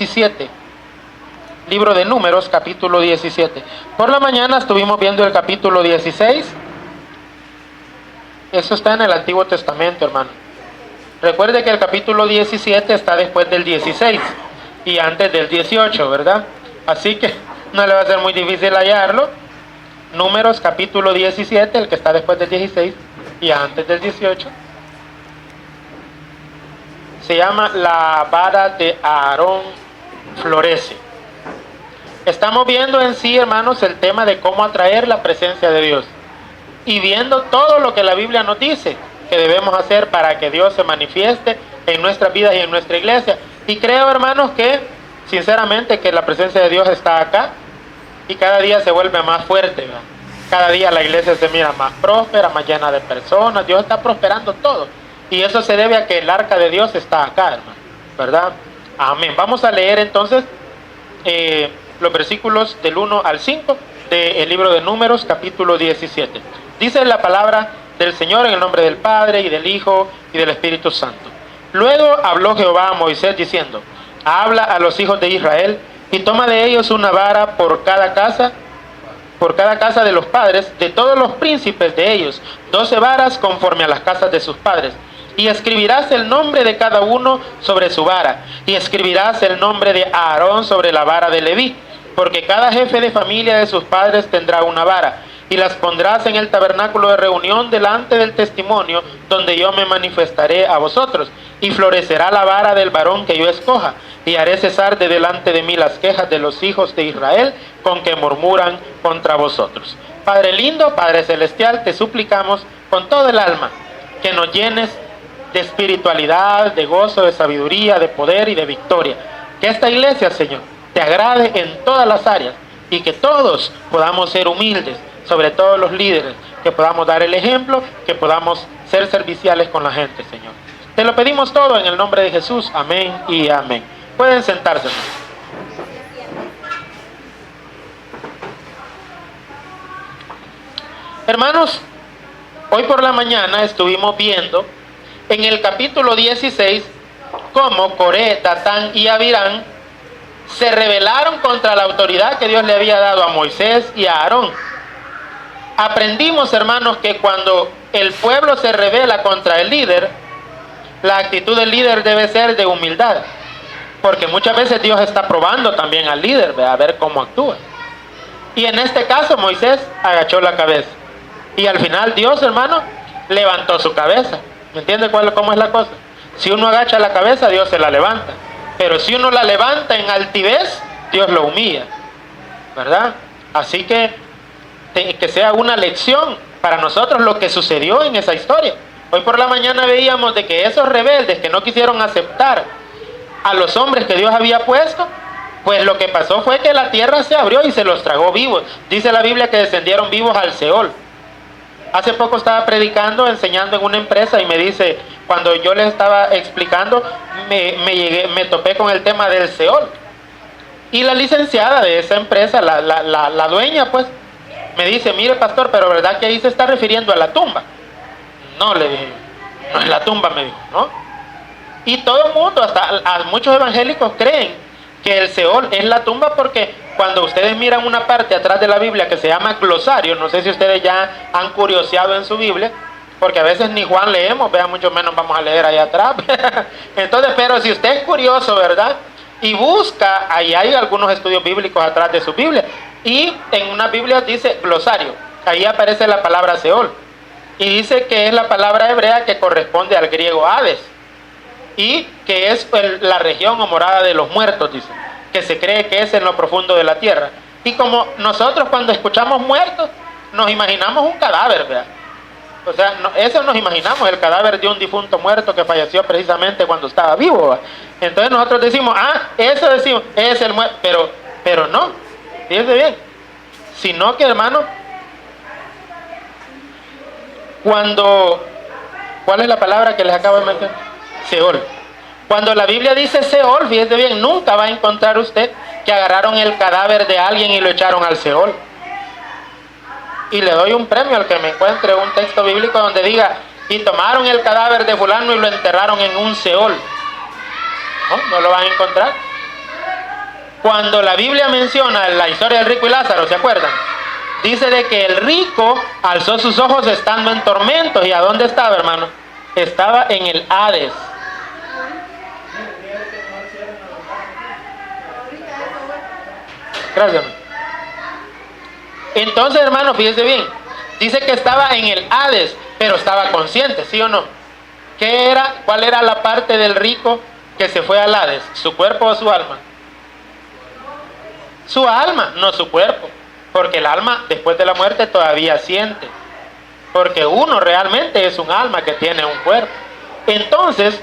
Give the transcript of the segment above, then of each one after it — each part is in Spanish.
17. Libro de Números, capítulo 17. Por la mañana estuvimos viendo el capítulo 16. Eso está en el Antiguo Testamento, hermano. Recuerde que el capítulo 17 está después del 16 y antes del 18, ¿verdad? Así que no le va a ser muy difícil hallarlo. Números, capítulo 17, el que está después del 16 y antes del 18. Se llama La vara de Aarón florece. Estamos viendo en sí, hermanos, el tema de cómo atraer la presencia de Dios. Y viendo todo lo que la Biblia nos dice que debemos hacer para que Dios se manifieste en nuestras vidas y en nuestra iglesia. Y creo, hermanos, que sinceramente que la presencia de Dios está acá y cada día se vuelve más fuerte, ¿verdad? Cada día la iglesia se mira más próspera, más llena de personas. Dios está prosperando todo. Y eso se debe a que el arca de Dios está acá, hermano, ¿verdad? Amén. Vamos a leer entonces los versículos del 1 al 5 del libro de Números, capítulo 17. Dice la palabra del Señor en el nombre del Padre, y del Hijo, y del Espíritu Santo. Luego habló Jehová a Moisés diciendo: habla a los hijos de Israel, y toma de ellos una vara por cada casa de los padres, de todos los príncipes de ellos, 12 varas conforme a las casas de sus padres. Y escribirás el nombre de cada uno sobre su vara, y escribirás el nombre de Aarón sobre la vara de Leví, porque cada jefe de familia de sus padres tendrá una vara, y las pondrás en el tabernáculo de reunión delante del testimonio, donde yo me manifestaré a vosotros, y florecerá la vara del varón que yo escoja, y haré cesar de delante de mí las quejas de los hijos de Israel, con que murmuran contra vosotros. Padre lindo, Padre celestial, te suplicamos con todo el alma que nos llenes de espiritualidad, de gozo, de sabiduría, de poder y de victoria. Que esta iglesia, Señor, te agrade en todas las áreas, y que todos podamos ser humildes, sobre todo los líderes, que podamos dar el ejemplo, que podamos ser serviciales con la gente, Señor. Te lo pedimos todo en el nombre de Jesús. Amén y amén. Pueden sentarse, hermanos. Hoy por la mañana estuvimos viendo en el capítulo 16 cómo Coré, Datán y Abirán se rebelaron contra la autoridad que Dios le había dado a Moisés y a Aarón. Aprendimos, hermanos, que cuando el pueblo se rebela contra el líder, la actitud del líder debe ser de humildad, porque muchas veces Dios está probando también al líder, a ver cómo actúa. Y en este caso Moisés agachó la cabeza, y al final Dios, hermano, levantó su cabeza. ¿Me entiende cómo es la cosa? Si uno agacha la cabeza, Dios se la levanta, pero si uno la levanta en altivez, Dios lo humilla, ¿verdad? Así que sea una lección para nosotros lo que sucedió en esa historia. Hoy por la mañana veíamos de que esos rebeldes que no quisieron aceptar a los hombres que Dios había puesto, pues lo que pasó fue que la tierra se abrió y se los tragó vivos. Dice la Biblia que descendieron vivos al Seol. Hace poco estaba predicando, enseñando en una empresa, y me dice, cuando yo les estaba explicando, me topé con el tema del Seol. Y la licenciada de esa empresa, la dueña, pues, me dice: mire, pastor, pero ¿verdad que ahí se está refiriendo a la tumba? No, le dije, no es la tumba, me dijo, ¿no? Y todo el mundo, hasta muchos evangélicos, creen que el Seol es la tumba, porque cuando ustedes miran una parte atrás de la Biblia que se llama glosario, no sé si ustedes ya han curioseado en su Biblia, porque a veces ni Juan leemos, vean, mucho menos vamos a leer ahí atrás. Entonces, pero si usted es curioso, ¿verdad?, y busca, ahí hay algunos estudios bíblicos atrás de su Biblia, y en una Biblia dice glosario, ahí aparece la palabra Seol, y dice que es la palabra hebrea que corresponde al griego Hades, y que es la región o morada de los muertos, dice, que se cree que es en lo profundo de la tierra. Y como nosotros cuando escuchamos muertos, nos imaginamos un cadáver, ¿verdad? O sea, eso nos imaginamos, el cadáver de un difunto muerto que falleció precisamente cuando estaba vivo, ¿verdad? Entonces nosotros decimos, eso decimos, es el muerto, pero no, fíjense bien, sino que, hermano, ¿cuál es la palabra que les acabo de mencionar? Seol. Cuando la Biblia dice Seol, fíjese bien, nunca va a encontrar usted que agarraron el cadáver de alguien y lo echaron al Seol. Y le doy un premio al que me encuentre un texto bíblico donde diga: y tomaron el cadáver de fulano y lo enterraron en un Seol. No lo van a encontrar. Cuando la Biblia menciona la historia del rico y Lázaro, ¿se acuerdan? Dice de que el rico alzó sus ojos estando en tormentos. ¿Y a dónde estaba, hermano? Estaba en el Hades. Gracias. Entonces, hermano, fíjese bien. Dice que estaba en el Hades, pero estaba consciente, ¿sí o no? ¿Qué era? ¿Cuál era la parte del rico que se fue al Hades? ¿Su cuerpo o su alma? Su alma, no su cuerpo. Porque el alma después de la muerte todavía siente. Porque uno realmente es un alma que tiene un cuerpo. Entonces,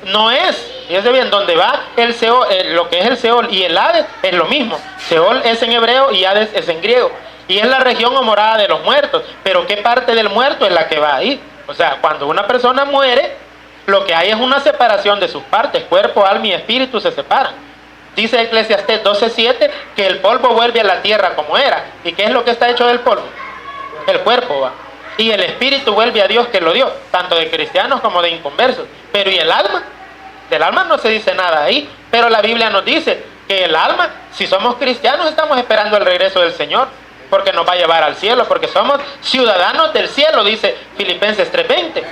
no es, fíjese bien, donde va el Seol, lo que es el Seol y el Hades es lo mismo. Seol es en hebreo y Hades es en griego. Y es la región o morada de los muertos. Pero ¿qué parte del muerto es la que va ahí? O sea, cuando una persona muere, lo que hay es una separación de sus partes. Cuerpo, alma y espíritu se separan. Dice Eclesiastés 12:7 que el polvo vuelve a la tierra como era. ¿Y qué es lo que está hecho del polvo? El cuerpo va. Y el espíritu vuelve a Dios que lo dio, tanto de cristianos como de inconversos. Pero ¿y el alma? Del alma no se dice nada ahí, pero la Biblia nos dice que el alma, si somos cristianos, estamos esperando el regreso del Señor, porque nos va a llevar al cielo, porque somos ciudadanos del cielo, dice Filipenses 3:20.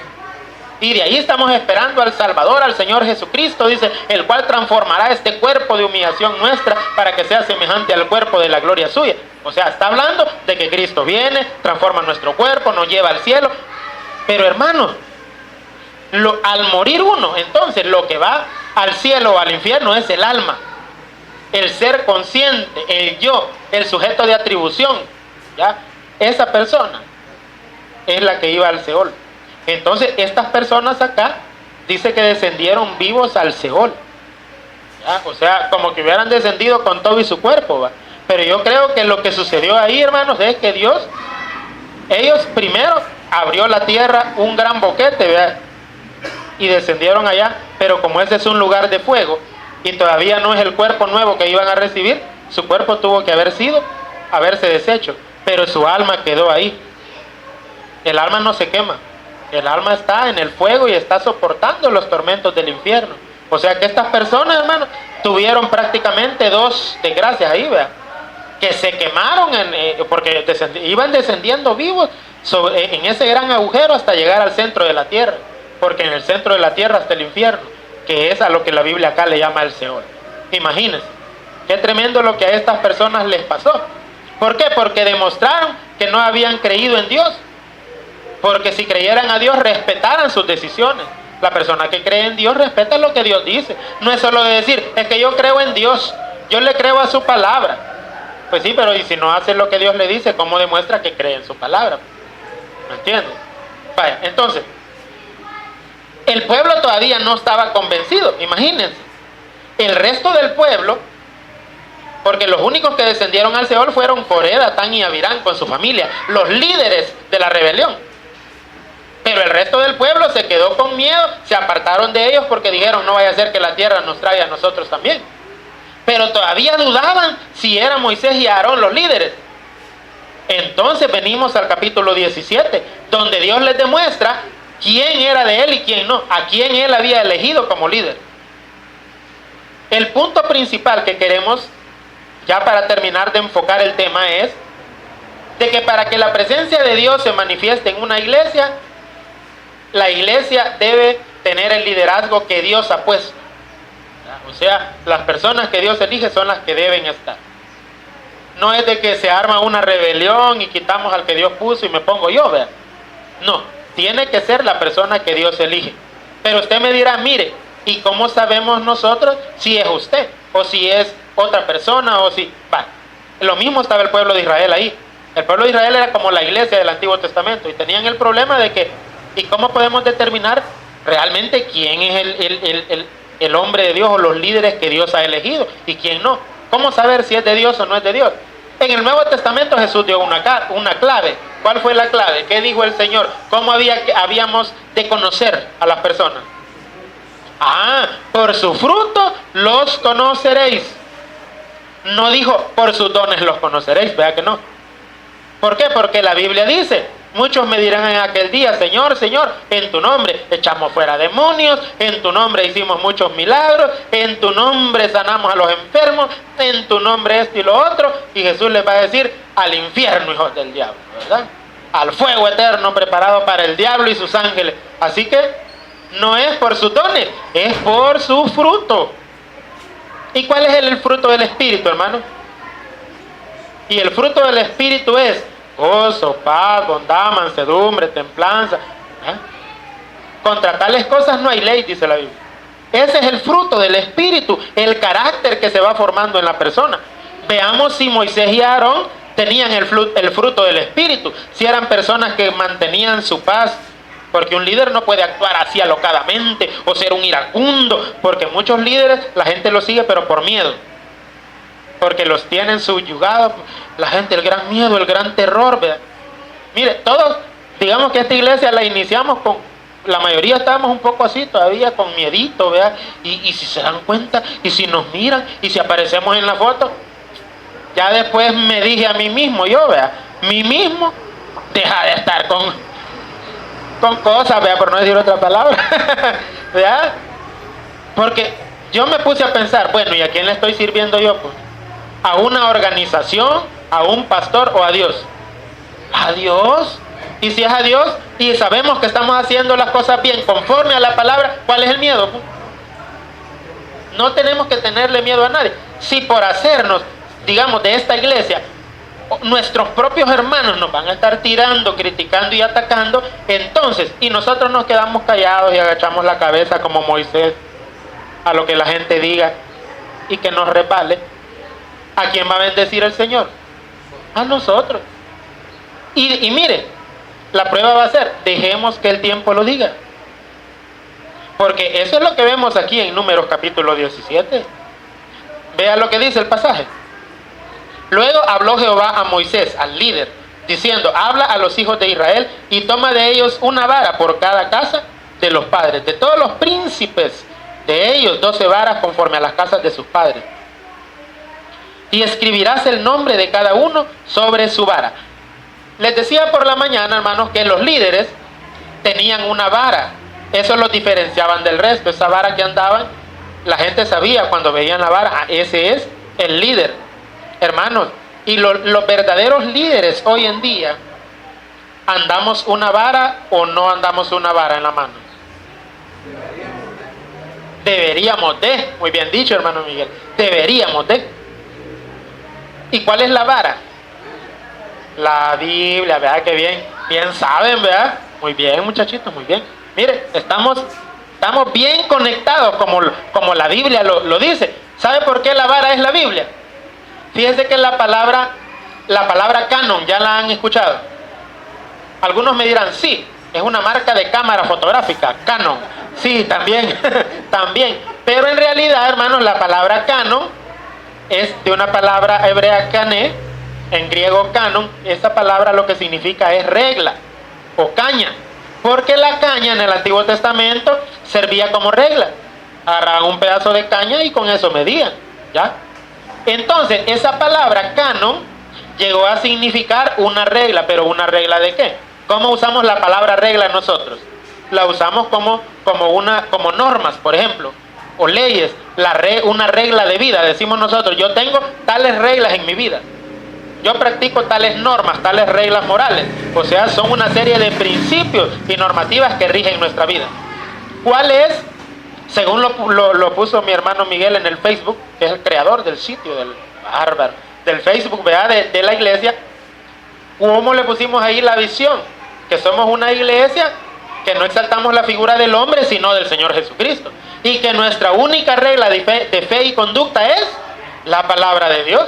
Y de ahí estamos esperando al Salvador, al Señor Jesucristo, dice, el cual transformará este cuerpo de humillación nuestra para que sea semejante al cuerpo de la gloria suya. O sea, está hablando de que Cristo viene, transforma nuestro cuerpo, nos lleva al cielo. Pero hermanos, al morir uno, entonces lo que va al cielo o al infierno es el alma, el ser consciente, el yo, el sujeto de atribución. ¿Ya? Esa persona es la que iba al Seol. Entonces estas personas acá dice que descendieron vivos al Seol. ¿Ya? O sea, como que hubieran descendido con todo y su cuerpo, ¿va? Pero yo creo que lo que sucedió ahí, hermanos, es que Dios, ellos primero abrió la tierra un gran boquete, ¿verdad? Y descendieron allá, pero como ese es un lugar de fuego y todavía no es el cuerpo nuevo que iban a recibir, su cuerpo tuvo que haberse deshecho, pero su alma quedó ahí. El alma no se quema. El alma está en el fuego y está soportando los tormentos del infierno. O sea que estas personas, hermanos, tuvieron prácticamente dos desgracias ahí, ¿verdad? Que se quemaron porque iban descendiendo vivos en ese gran agujero hasta llegar al centro de la tierra. Porque en el centro de la tierra está el infierno, que es a lo que la Biblia acá le llama el Seol. Imagínense, qué tremendo lo que a estas personas les pasó. ¿Por qué? Porque demostraron que no habían creído en Dios. Porque si creyeran a Dios, respetaran sus decisiones. La persona que cree en Dios respeta lo que Dios dice. No es solo de decir, es que yo creo en Dios, yo le creo a su palabra. Pues sí, pero y si no hace lo que Dios le dice, ¿cómo demuestra que cree en su palabra? ¿Me entiendes? Vaya, entonces, el pueblo todavía no estaba convencido, imagínense. El resto del pueblo, porque los únicos que descendieron al Seol fueron Coré, Datán y Abirán con su familia, los líderes de la rebelión. Pero el resto del pueblo se quedó con miedo, se apartaron de ellos porque dijeron, no vaya a ser que la tierra nos traiga a nosotros también. Pero todavía dudaban si eran Moisés y Aarón los líderes. Entonces venimos al capítulo 17, donde Dios les demuestra quién era de él y quién no, a quién él había elegido como líder. El punto principal que queremos, ya para terminar de enfocar el tema, es de que para que la presencia de Dios se manifieste en una iglesia, la iglesia debe tener el liderazgo que Dios ha puesto. O sea, las personas que Dios elige son las que deben estar. No es de que se arma una rebelión y quitamos al que Dios puso y me pongo yo, ¿verdad? No, tiene que ser la persona que Dios elige. Pero usted me dirá, mire, ¿y cómo sabemos nosotros si es usted? O si es otra persona, o si... Va, lo mismo estaba el pueblo de Israel ahí. El pueblo de Israel era como la iglesia del Antiguo Testamento y tenían el problema de que, ¿y cómo podemos determinar realmente quién es el hombre de Dios o los líderes que Dios ha elegido y quién no? ¿Cómo saber si es de Dios o no es de Dios? En el Nuevo Testamento Jesús dio una clave. ¿Cuál fue la clave? ¿Qué dijo el Señor? ¿Cómo habíamos de conocer a las personas? Por su fruto los conoceréis. No dijo por sus dones los conoceréis, vea que no. ¿Por qué? Porque la Biblia dice Muchos me dirán en aquel día: Señor, Señor, en tu nombre echamos fuera demonios, en tu nombre hicimos muchos milagros, en tu nombre sanamos a los enfermos, en tu nombre esto y lo otro. Y Jesús les va a decir: al infierno, hijos del diablo, ¿verdad? Al fuego eterno preparado para el diablo y sus ángeles. Así que no es por sus dones, es por su fruto. ¿Y cuál es el fruto del Espíritu, hermano? Y el fruto del Espíritu es gozo, paz, bondad, mansedumbre, templanza. Contra tales cosas no hay ley, dice la Biblia. Ese es el fruto del Espíritu, el carácter que se va formando en la persona. Veamos si Moisés y Aarón tenían el fruto del Espíritu, si eran personas que mantenían su paz, porque un líder no puede actuar así alocadamente o ser un iracundo, porque muchos líderes la gente los sigue pero por miedo, porque los tienen subyugados, la gente, el gran miedo, el gran terror, ¿verdad? Mire, todos, digamos que esta iglesia la iniciamos con, la mayoría estábamos un poco así todavía, con miedito, ¿verdad? Y si se dan cuenta, y si nos miran, y si aparecemos en la foto. Ya después me dije a mí mismo, mí mismo, deja de estar con cosas, ¿verdad? Por no decir otra palabra, ¿verdad? Porque yo me puse a pensar, bueno, ¿y a quién le estoy sirviendo yo? Pues, ¿a una organización, a un pastor o a Dios? ¿A Dios? Y si es a Dios y sabemos que estamos haciendo las cosas bien, conforme a la palabra, ¿cuál es el miedo? Pues, no tenemos que tenerle miedo a nadie. Si por hacernos, digamos, de esta iglesia, nuestros propios hermanos nos van a estar tirando, criticando y atacando, entonces, y nosotros nos quedamos callados y agachamos la cabeza como Moisés a lo que la gente diga y que nos resbale, ¿a quién va a bendecir el Señor? A nosotros. Y mire, la prueba va a ser, dejemos que el tiempo lo diga, porque eso es lo que vemos aquí en Números capítulo 17. Vea lo que dice el pasaje. Luego habló Jehová a Moisés, al líder, diciendo: habla a los hijos de Israel y toma de ellos una vara por cada casa de los padres, de todos los príncipes de ellos 12 varas conforme a las casas de sus padres. Y escribirás el nombre de cada uno sobre su vara. Les decía por la mañana, hermanos, que los líderes tenían una vara. Eso los diferenciaban del resto. Esa vara que andaban, la gente sabía cuando veían la vara, ese es el líder. Hermanos, y los verdaderos líderes hoy en día, ¿andamos una vara o no andamos una vara en la mano? Deberíamos de, muy bien dicho, hermano Miguel, deberíamos de. ¿Y cuál es la vara? La Biblia, ¿verdad? Que bien saben, ¿verdad? Muy bien, muchachitos, muy bien. Mire, estamos bien conectados como la Biblia lo dice. ¿Sabe por qué la vara es la Biblia? Fíjense que la palabra Canon, ¿ya la han escuchado? Algunos me dirán, sí, es una marca de cámara fotográfica, Canon. Sí, también, también. Pero en realidad, hermanos, la palabra Canon es de una palabra hebrea cané, en griego canon. Esa palabra lo que significa es regla o caña. Porque la caña en el Antiguo Testamento servía como regla. Agarraban un pedazo de caña y con eso medían, ¿ya? Entonces, esa palabra canon llegó a significar una regla, pero ¿una regla de qué? ¿Cómo usamos la palabra regla nosotros? La usamos como normas, por ejemplo, o leyes, una regla de vida. Decimos nosotros, yo tengo tales reglas en mi vida. Yo practico tales normas, tales reglas morales. O sea, son una serie de principios y normativas que rigen nuestra vida. ¿Cuál es? Según lo puso mi hermano Miguel en el Facebook, que es el creador del sitio, del Facebook, ¿verdad? De la iglesia. ¿Cómo le pusimos ahí la visión? Que somos una iglesia que no exaltamos la figura del hombre, sino del Señor Jesucristo. Y que nuestra única regla de fe y conducta es la palabra de Dios.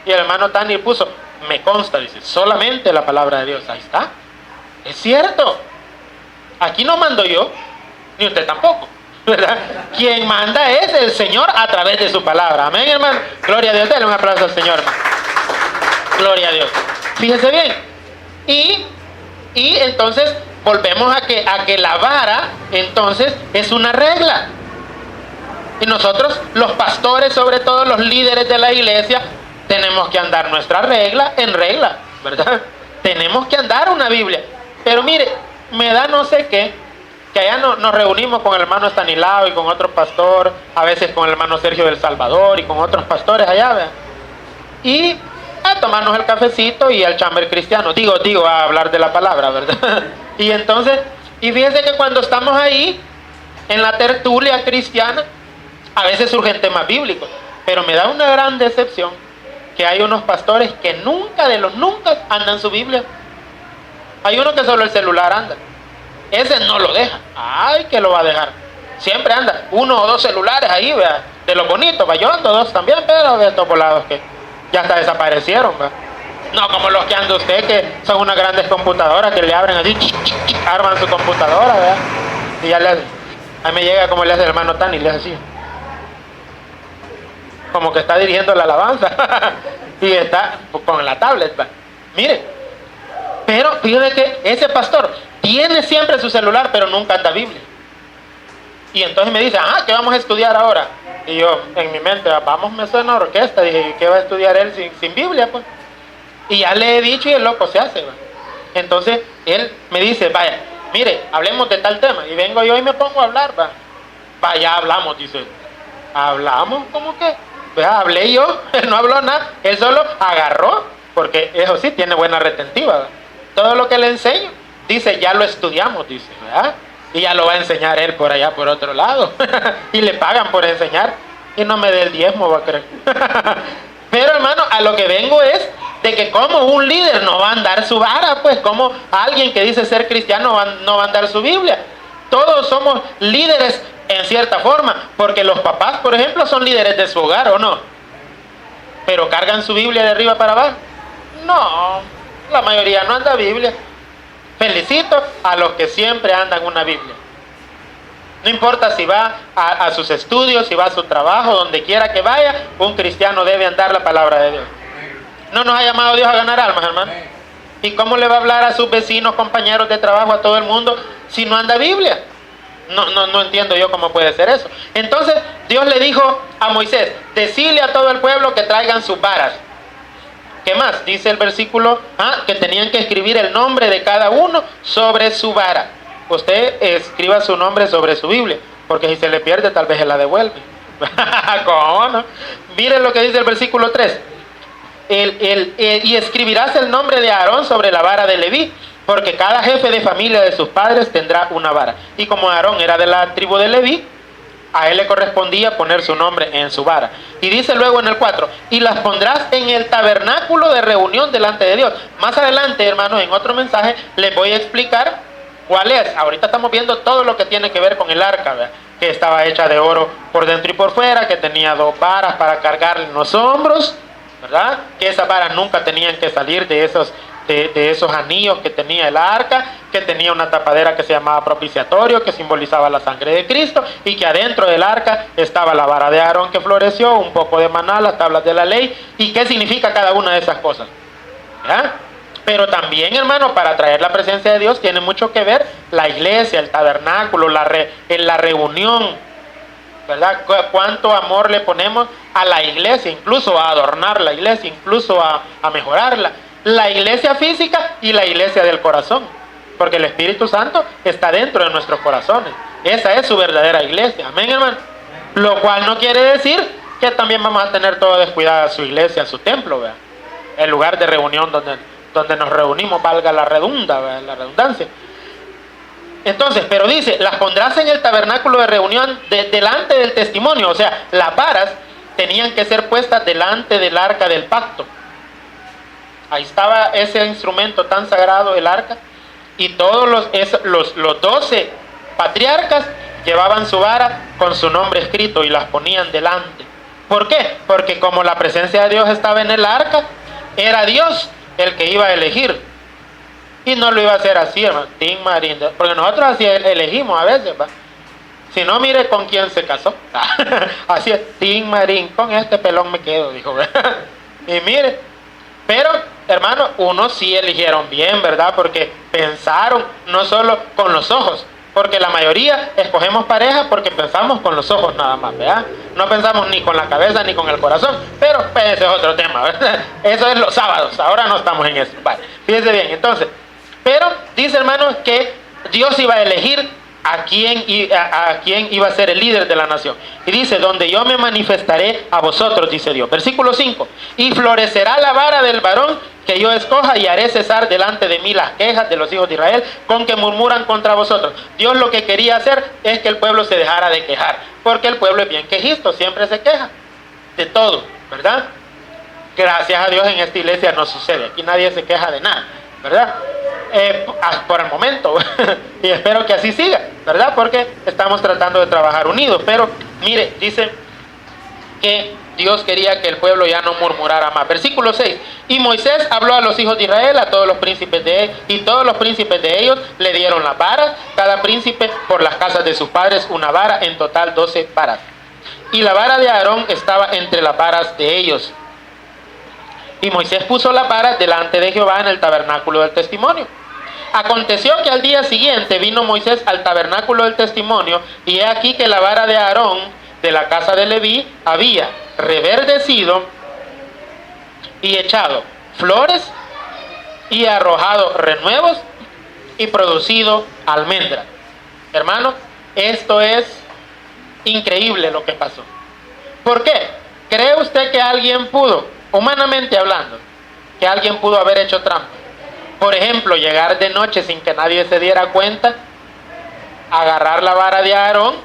Y el hermano Tani puso, me consta, dice, solamente la palabra de Dios. Ahí está. Es cierto. Aquí no mando yo, ni usted tampoco, ¿verdad? Quien manda es el Señor a través de su palabra. Amén, hermano. Gloria a Dios. Denle un aplauso al Señor, hermano. Gloria a Dios. Fíjese bien. Y entonces volvemos a que la vara entonces es una regla. Y nosotros, los pastores, sobre todo los líderes de la iglesia, tenemos que andar nuestra regla en regla, ¿verdad? tenemos que andar una Biblia. Pero mire, me da no sé qué, que allá nos reunimos con el hermano Estanislao y con otro pastor, a veces con el hermano Sergio del Salvador y con otros pastores allá, ¿verdad? Y a tomarnos el cafecito y al chamber cristiano, digo, a hablar de la palabra, ¿verdad? Y entonces, y fíjense que cuando estamos ahí, en la tertulia cristiana, a veces surgen temas bíblicos, pero me da una gran decepción que hay unos pastores que nunca andan su Biblia. Hay uno que solo el celular anda. Ese no lo deja. Ay, que lo va a dejar. Siempre anda 1 o 2 celulares ahí, vea, de los bonitos. Yo ando 2 también, pero de estos volados que ya hasta desaparecieron, vea. No como los que anda usted, que son unas grandes computadoras que le abren así, arman su computadora, vea. Y ya le hace. A mí me llega como le hace el hermano Tani, le hace así. Como que está dirigiendo la alabanza. Y está con la tablet, vea. Mire. Pero fíjate que ese pastor tiene siempre su celular, pero nunca anda Biblia. Y entonces me dice, ¿qué vamos a estudiar ahora? Y yo, en mi mente, vamos a hacer una orquesta. Dije, ¿qué va a estudiar él sin Biblia? Pues. Y ya le he dicho y el loco se hace. ¿Va? Entonces, él me dice, vaya, mire, hablemos de tal tema. Y vengo yo y me pongo a hablar. Vaya, hablamos, dice. ¿Hablamos? ¿Cómo que? Pues hablé yo, él no habló nada. Él solo agarró, porque eso sí, tiene buena retentiva. ¿Va? Todo lo que le enseño, dice, ya lo estudiamos, dice, ¿verdad? Y ya lo va a enseñar él por allá, por otro lado. Y le pagan por enseñar. Y no me dé el diezmo, va a creer. Pero hermano, a lo que vengo es de que como un líder no va a andar su vara, pues como alguien que dice ser cristiano no va a andar su Biblia. Todos somos líderes en cierta forma, porque los papás, por ejemplo, son líderes de su hogar, ¿o no? Pero cargan su Biblia de arriba para abajo. No, la mayoría no anda Biblia. Felicito a los que siempre andan una Biblia. No importa si va a sus estudios, si va a su trabajo, donde quiera que vaya, un cristiano debe andar la palabra de Dios. ¿No nos ha llamado Dios a ganar almas, hermano? ¿Y cómo le va a hablar a sus vecinos, compañeros de trabajo, a todo el mundo, si no anda Biblia? No entiendo yo cómo puede ser eso. Entonces, Dios le dijo a Moisés, decile a todo el pueblo que traigan sus varas. ¿Qué más? Dice el versículo, que tenían que escribir el nombre de cada uno sobre su vara. Usted escriba su nombre sobre su Biblia, porque si se le pierde, tal vez se la devuelve. ¿Cómo no? Miren lo que dice el versículo 3. Y escribirás el nombre de Aarón sobre la vara de Leví, porque cada jefe de familia de sus padres tendrá una vara. Y como Aarón era de la tribu de Leví, a él le correspondía poner su nombre en su vara. Y dice luego en el 4, y las pondrás en el tabernáculo de reunión delante de Dios. Más adelante, hermanos, en otro mensaje, les voy a explicar cuál es. Ahorita estamos viendo todo lo que tiene que ver con el arca, ¿verdad? Que estaba hecha de oro por dentro y por fuera, que tenía 2 varas para cargar en los hombros, ¿verdad? Que esas varas nunca tenían que salir de esos anillos que tenía el arca, que tenía una tapadera que se llamaba propiciatorio, que simbolizaba la sangre de Cristo, y que adentro del arca estaba la vara de Aarón que floreció, un poco de maná, las tablas de la ley, y qué significa cada una de esas cosas. ¿Ya? Pero también, hermano, para traer la presencia de Dios tiene mucho que ver la iglesia, el tabernáculo, la reunión, ¿verdad? Cuánto amor le ponemos a la iglesia, incluso a adornar la iglesia, incluso a mejorarla. La iglesia física y la iglesia del corazón, porque el Espíritu Santo está dentro de nuestros corazones. Esa es su verdadera iglesia, amén, hermano. Lo cual no quiere decir que también vamos a tener todo descuidada su iglesia, su templo, ¿verdad? El lugar de reunión donde nos reunimos, valga la redundancia. Entonces, pero dice, las pondrás en el tabernáculo de reunión delante del testimonio. O sea, las varas tenían que ser puestas delante del arca del pacto. Ahí estaba ese instrumento tan sagrado, el arca, y todos los 12 patriarcas llevaban su vara con su nombre escrito y las ponían delante. ¿Por qué? Porque como la presencia de Dios estaba en el arca, era Dios el que iba a elegir. Y no lo iba a hacer así, hermano, Tim Marín, porque nosotros así elegimos a veces, ¿va? Si no, mire con quién se casó. Así es, Tim Marín, con este pelón me quedo, dijo. Y mire, pero, hermano, unos sí eligieron bien, ¿verdad? Porque pensaron no solo con los ojos, Porque la mayoría escogemos pareja porque pensamos con los ojos nada más, ¿verdad? No pensamos ni con la cabeza ni con el corazón, pero pues, ese es otro tema, ¿verdad? Eso es los sábados, ahora no estamos en eso. Vale, fíjense bien, entonces, pero dice, hermanos, que Dios iba a elegir a quién iba a ser el líder de la nación. Y dice, donde yo me manifestaré a vosotros, dice Dios. Versículo 5, y florecerá la vara del varón que yo escoja, y haré cesar delante de mí las quejas de los hijos de Israel con que murmuran contra vosotros. Dios lo que quería hacer es que el pueblo se dejara de quejar, porque el pueblo es bien quejisto, siempre se queja de todo, ¿verdad? Gracias a Dios en esta iglesia no sucede, aquí nadie se queja de nada, ¿verdad? Por el momento, y espero que así siga, ¿verdad? Porque estamos tratando de trabajar unidos. Pero mire, dice que Dios quería que el pueblo ya no murmurara más. Versículo 6, y Moisés habló a los hijos de Israel, a todos los príncipes de ellos, y todos los príncipes de ellos le dieron las varas, cada príncipe por las casas de sus padres una vara, en total 12 varas. Y la vara de Aarón estaba entre las varas de ellos. Y Moisés puso las varas delante de Jehová en el tabernáculo del testimonio. Aconteció que al día siguiente vino Moisés al tabernáculo del testimonio, y he aquí que la vara de Aarón de la casa de Leví había reverdecido y echado flores y arrojado renuevos y producido almendras. Hermano, esto es increíble lo que pasó. ¿Por qué? ¿Cree usted que alguien pudo, humanamente hablando, que alguien pudo haber hecho trampa? Por ejemplo, llegar de noche sin que nadie se diera cuenta, agarrar la vara de Aarón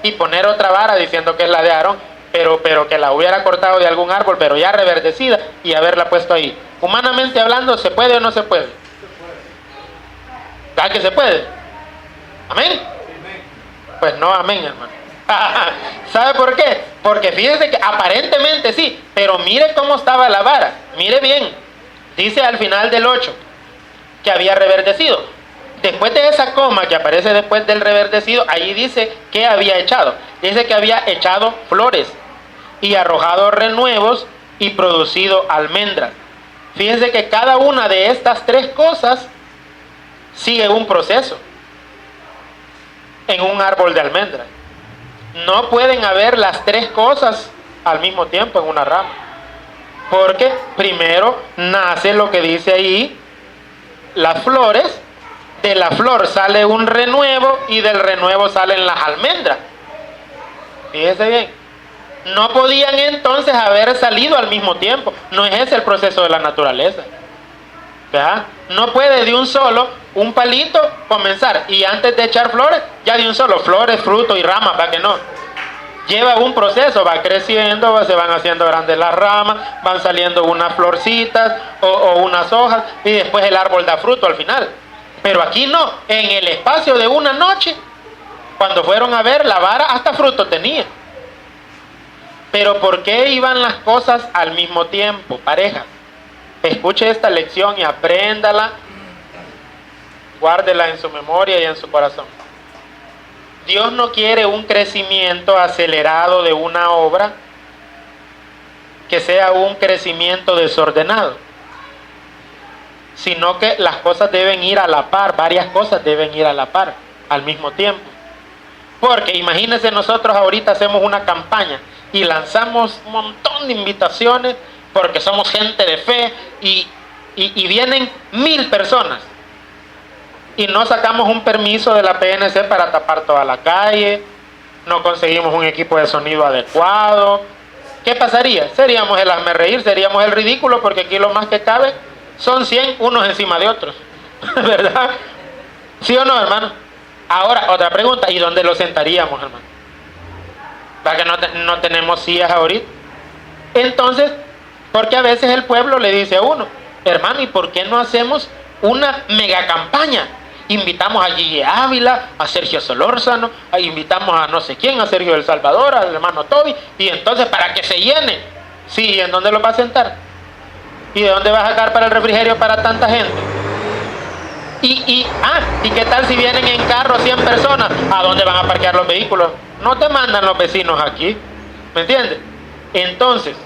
y poner otra vara diciendo que es la de Aarón, pero que la hubiera cortado de algún árbol, pero ya reverdecida, y haberla puesto ahí. Humanamente hablando, ¿se puede o no se puede? ¿Verdad que se puede? ¿Amén? Pues no, amén, hermano. ¿Sabe por qué? Porque fíjense que aparentemente sí, pero mire cómo estaba la vara. Mire bien. Dice al final del 8 que había reverdecido. Después de esa coma que aparece después del reverdecido, ahí dice que había echado. Dice que había echado flores y arrojado renuevos y producido almendras. Fíjense que cada una de estas tres cosas sigue un proceso en un árbol de almendras. No pueden haber las tres cosas al mismo tiempo en una rama. Porque primero nace lo que dice ahí, las flores, de la flor sale un renuevo y del renuevo salen las almendras. Fíjese bien, no podían entonces haber salido al mismo tiempo. No es ese el proceso de la naturaleza, ¿verdad? No puede de un solo, un palito comenzar y antes de echar flores, ya de un solo, flores, frutos y ramas, ¿para que no? Lleva un proceso, va creciendo, se van haciendo grandes las ramas, van saliendo unas florcitas o unas hojas y después el árbol da fruto al final. Pero aquí no, en el espacio de una noche, cuando fueron a ver la vara, hasta fruto tenía. Pero ¿por qué iban las cosas al mismo tiempo, pareja? Escuche esta lección y apréndala, guárdela en su memoria y en su corazón. Dios no quiere un crecimiento acelerado de una obra que sea un crecimiento desordenado, sino que las cosas deben ir a la par, varias cosas deben ir a la par al mismo tiempo. Porque imagínense, nosotros ahorita hacemos una campaña y lanzamos un montón de invitaciones porque somos gente de fe y vienen 1000 personas. Y no sacamos un permiso de la PNC para tapar toda la calle, no conseguimos un equipo de sonido adecuado. ¿Qué pasaría? Seríamos el hazme reír, seríamos el ridículo, porque aquí lo más que cabe son 100 unos encima de otros. ¿Verdad? ¿Sí o no, hermano? Ahora, otra pregunta, ¿y dónde lo sentaríamos, hermano? ¿Para que no tenemos sillas ahorita? Entonces, porque a veces el pueblo le dice a uno, hermano, ¿y por qué no hacemos una mega campaña? Invitamos a Gigi Ávila, a Sergio Solórzano, invitamos a no sé quién, a Sergio del Salvador, al hermano Toby, y entonces para que se llene. Sí, ¿y en dónde lo va a sentar? ¿Y de dónde va a sacar para el refrigerio para tanta gente? ¿Y qué tal si vienen en carro 100 personas? ¿A dónde van a parquear los vehículos? No te mandan los vecinos aquí, ¿me entiendes? Entonces,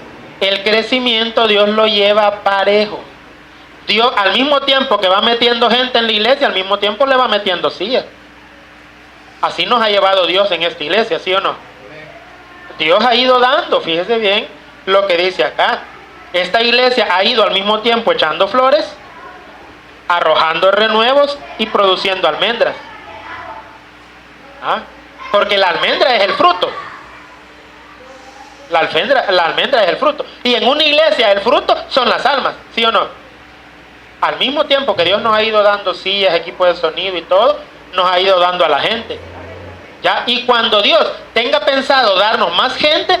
el crecimiento Dios lo lleva parejo. Dios, al mismo tiempo que va metiendo gente en la iglesia, al mismo tiempo le va metiendo sillas. Así nos ha llevado Dios en esta iglesia, ¿sí o no? Dios ha ido dando, fíjese bien lo que dice acá. Esta iglesia ha ido al mismo tiempo echando flores, arrojando renuevos y produciendo almendras. ¿Ah? Porque la almendra es el fruto. La almendra es el fruto. Y en una iglesia el fruto son las almas, ¿sí o no? Al mismo tiempo que Dios nos ha ido dando sillas, equipos de sonido y todo, nos ha ido dando a la gente. ¿Ya? Y cuando Dios tenga pensado darnos más gente,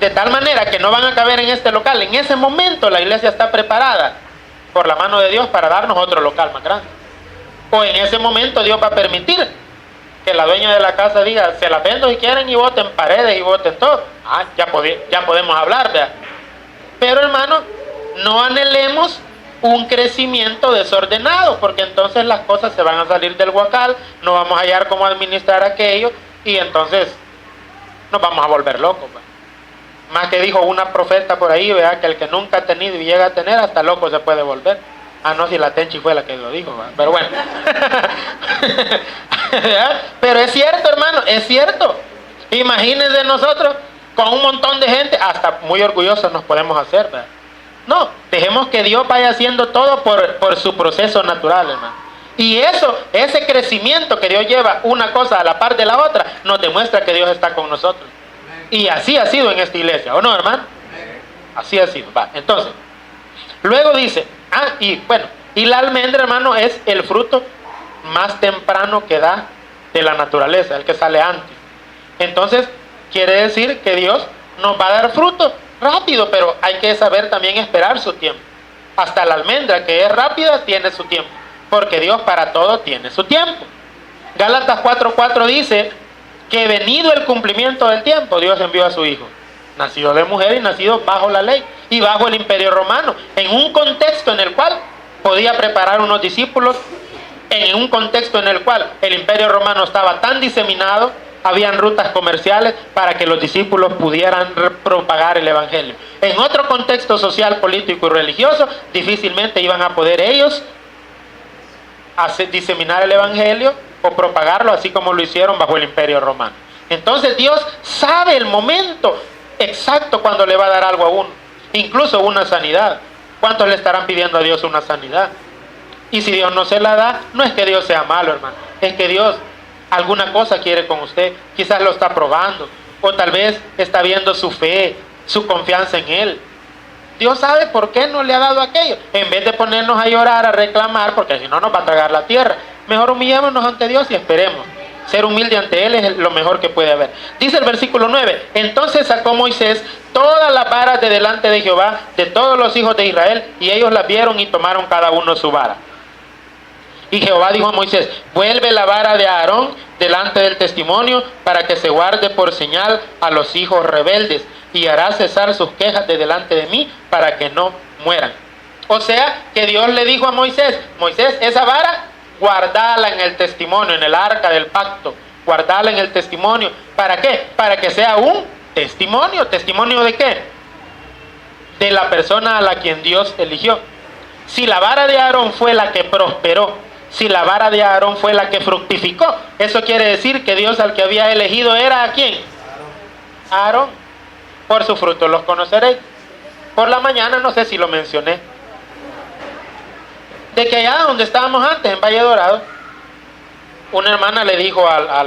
de tal manera que no van a caber en este local, en ese momento la iglesia está preparada por la mano de Dios para darnos otro local más grande. O en ese momento Dios va a permitir que la dueña de la casa diga, se las vendo si quieren y voten paredes y voten todo. Ya podemos hablar, ¿verdad? Pero hermano, no anhelemos un crecimiento desordenado, porque entonces las cosas se van a salir del huacal, no vamos a hallar cómo administrar aquello y entonces nos vamos a volver locos, ¿verdad? Más que dijo una profeta por ahí, ¿verdad? Que el que nunca ha tenido y llega a tener, hasta loco se puede volver. No, si la Tenchi fue la que lo dijo, ¿verdad? Pero bueno. Pero es cierto, hermano, es cierto. Imagínense nosotros con un montón de gente, hasta muy orgullosos nos podemos hacer, ¿verdad? No, dejemos que Dios vaya haciendo todo por su proceso natural, hermano. Y ese crecimiento que Dios lleva una cosa a la par de la otra, nos demuestra que Dios está con nosotros. Y así ha sido en esta iglesia, ¿o no, hermano? Así ha sido. Va, entonces, luego dice, y la almendra, hermano, es el fruto más temprano que da de la naturaleza, el que sale antes. Entonces, quiere decir que Dios nos va a dar fruto rápido, pero hay que saber también esperar su tiempo. Hasta la almendra, que es rápida, tiene su tiempo, porque Dios para todo tiene su tiempo. Gálatas 4:4 dice que venido el cumplimiento del tiempo, Dios envió a su Hijo, nacido de mujer y nacido bajo la ley y bajo el imperio romano, en un contexto en el cual podía preparar unos discípulos, en un contexto en el cual el imperio romano estaba tan diseminado, habían rutas comerciales para que los discípulos pudieran propagar el evangelio. En otro contexto social, político y religioso, difícilmente iban a poder ellos diseminar el evangelio o propagarlo así como lo hicieron bajo el imperio romano. Entonces Dios sabe el momento exacto cuando le va a dar algo a uno, incluso una sanidad. ¿Cuántos le estarán pidiendo a Dios una sanidad? Y si Dios no se la da, no es que Dios sea malo, hermano, es que Dios alguna cosa quiere con usted, quizás lo está probando, o tal vez está viendo su fe, su confianza en Él. Dios sabe por qué no le ha dado aquello. En vez de ponernos a llorar, a reclamar, porque si no nos va a tragar la tierra, mejor humillémonos ante Dios y esperemos. Ser humilde ante Él es lo mejor que puede haber. Dice el versículo 9, entonces sacó Moisés todas las varas de delante de Jehová, de todos los hijos de Israel, y ellos las vieron y tomaron cada uno su vara. Y Jehová dijo a Moisés, vuelve la vara de Aarón delante del testimonio para que se guarde por señal a los hijos rebeldes y hará cesar sus quejas de delante de mí para que no mueran. O sea, que Dios le dijo a Moisés, Moisés, esa vara, guardala en el testimonio, en el arca del pacto, guardala en el testimonio. ¿Para qué? Para que sea un testimonio. ¿Testimonio de qué? De la persona a la quien Dios eligió. Si la vara de Aarón fue la que prosperó, si la vara de Aarón fue la que fructificó, eso quiere decir que Dios al que había elegido era ¿a quién? A Aarón. Por su fruto los conoceréis. Por la mañana, no sé si lo mencioné, de que allá donde estábamos antes, en Valle Dorado, una hermana le dijo a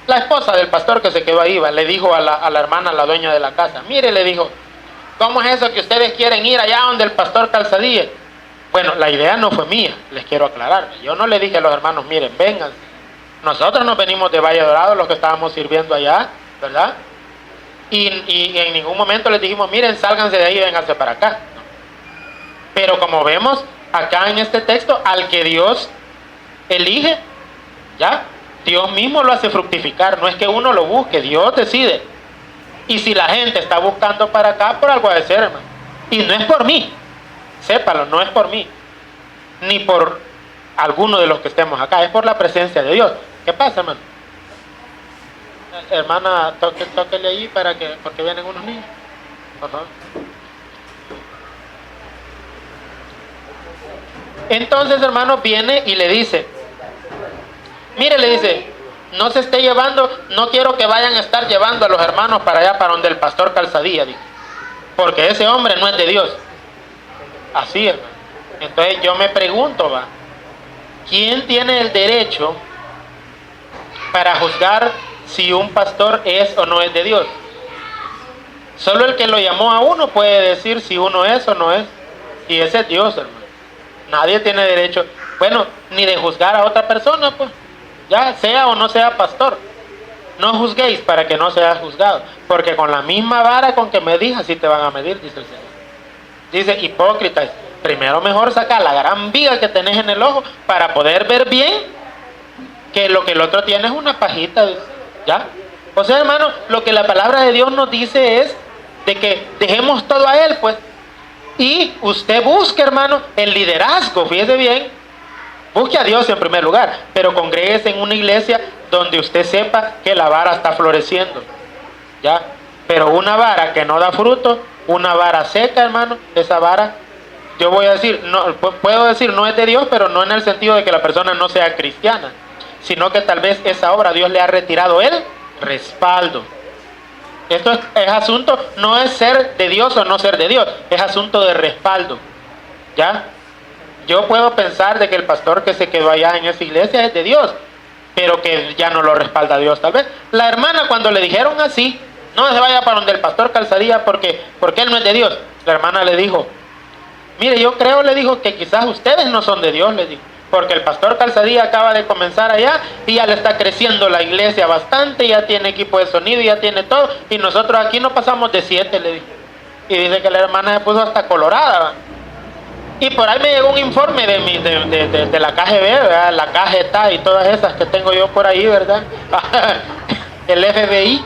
la esposa del pastor que se quedó ahí, le dijo a la hermana, la dueña de la casa, mire, le dijo, ¿cómo es eso que ustedes quieren ir allá donde el pastor Calzadilla? Bueno, la idea no fue mía, les quiero aclarar. Yo no le dije a los hermanos, miren, vengan. Nosotros nos venimos de Valle Dorado, los que estábamos sirviendo allá, ¿verdad? Y en ningún momento les dijimos, miren, sálganse de ahí y vénganse para acá. No. Pero como vemos acá en este texto, al que Dios elige, ¿ya? Dios mismo lo hace fructificar, no es que uno lo busque, Dios decide. Y si la gente está buscando para acá, por algo ha de ser, hermano. Y no es por mí, sépalo, no es por mí, ni por alguno de los que estemos acá, es por la presencia de Dios. ¿Qué pasa, hermano? Hermana, tóquele ahí porque vienen unos niños. Por favor. Entonces, hermano, viene y le dice, Mire, le dice, no se esté llevando, no quiero que vayan a estar llevando a los hermanos para allá, para donde el pastor Calzadilla, dijo, porque ese hombre no es de Dios. Así es. Entonces yo me pregunto, va, ¿quién tiene el derecho para juzgar si un pastor es o no es de Dios? Solo el que lo llamó a uno puede decir si uno es o no es. Y ese es Dios, hermano. Nadie tiene derecho, bueno, ni de juzgar a otra persona, pues. Ya sea o no sea pastor. No juzguéis para que no seas juzgado. Porque con la misma vara con que medís, así te van a medir, dice el Señor. Dice, hipócritas, primero mejor saca la gran viga que tenés en el ojo para poder ver bien que lo que el otro tiene es una pajita. ¿Ya? O sea, hermano, lo que la palabra de Dios nos dice es de que dejemos todo a Él, pues. Y usted busque, hermano, el liderazgo, fíjese bien. Busque a Dios en primer lugar, pero congréguese en una iglesia donde usted sepa que la vara está floreciendo. ¿Ya? Pero una vara que no da fruto, una vara seca, hermano, esa vara, yo voy a decir, no, puedo decir no es de Dios, pero no en el sentido de que la persona no sea cristiana, sino que tal vez esa obra Dios le ha retirado el respaldo. Esto es asunto, no es ser de Dios o no ser de Dios, es asunto de respaldo. ¿Ya? Yo puedo pensar de que el pastor que se quedó allá en esa iglesia es de Dios, pero que ya no lo respalda Dios tal vez. La hermana cuando le dijeron así, no se vaya para donde el pastor Calzadilla porque él no es de Dios. La hermana le dijo, mire, yo creo, le dijo, que quizás ustedes no son de Dios, le dijo. Porque el pastor Calzadilla acaba de comenzar allá y ya le está creciendo la iglesia bastante, ya tiene equipo de sonido, ya tiene todo, y nosotros aquí no pasamos de 7, le dijo. Y dice que la hermana se puso hasta colorada, ¿va? Y por ahí me llegó un informe de la KGB, ¿verdad? La KGTA y todas esas que tengo yo por ahí, ¿verdad? El FBI.